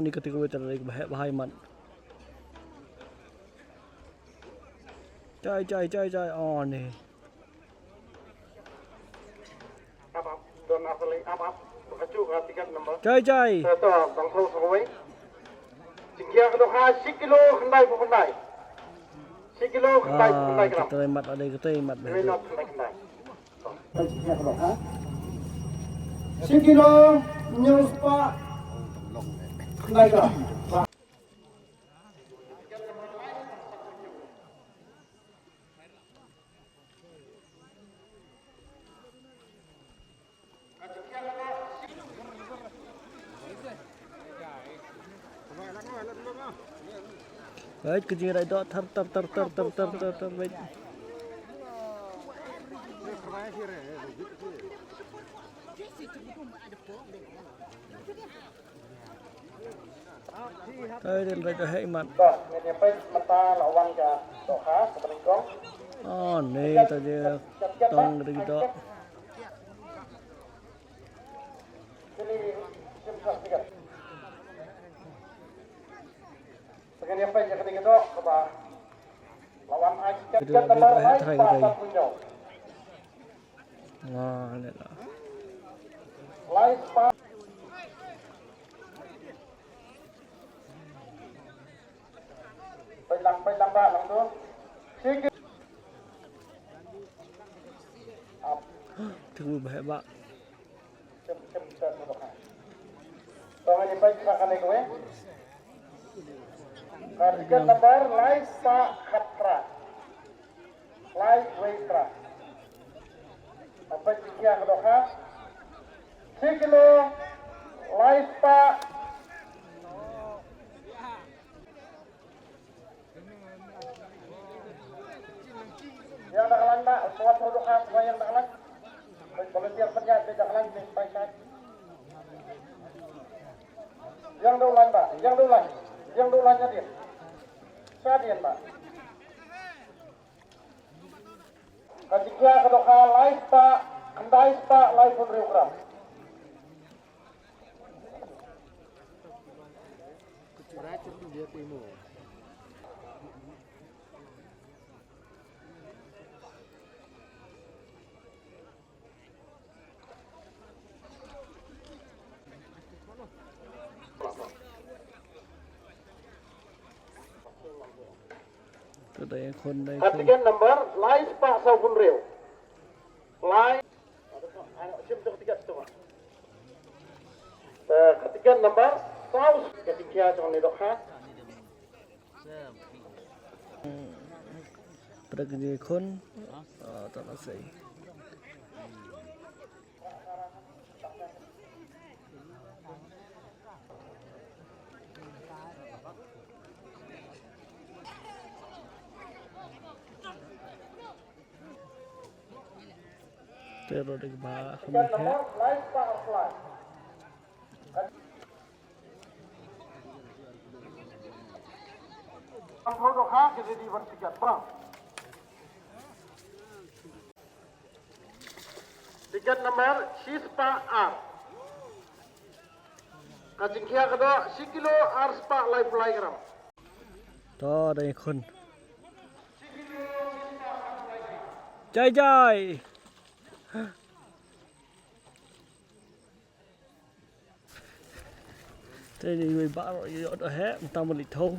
ini ketika kita dari bahaya man. Cai oh nih. Apa? Don asli apa? Baju tiket nomor. Cai. Satu bang Slo Sokoi. Jika kedua 10 kilo kendai kendai. 10 kilo kendai kendai gram. Kita hemat ada kita hemat. Minot kendai kendai. Jika kedua 10 kilo nyus pak kendai gram. Baik kejirai itu ter baik. Dan baik hemat. Ini apa? Mata lawan ke Doha sebenarnya. Oh nih tadi tong dari kita. Sekian apa yang ketika itu coba lawan aja nomor lain Pak Punjau. Nah, ini lah. Lain Pak. Pelang Pak langsung. Sikit. Tunggu bahaya Pak. Tolong ini Pak silakan gue. Kartikan nomor Lai Pak Khatra. Lai Weitra. Apa jika kedua 10 kilo Lai Pak yang nak lang nak semua produk semua yang nak lang volunteer kerja tidak lang baik yang dulu lang Pak yang dulu langnya dia Sadian Pak. Ketika kedua live Pak, kendai Pak live pun program. Racun dia timur. Đâyคนđây Ketikan nomor live Pak Saupun Rio. Live. Ketikan nomor Saus ketika jangan didokha. Pergi kon tak selesai. Terus di bawah Ketikan nomor live Pak Offline. Produk hak jadi bertiga perang. Tiket nomor Sispa R. Kacingkia kedua 10 kilo R Spa live gram. Đó đâyคนJai Thế thì người bạn rồi ở hết, người ta một lịch thông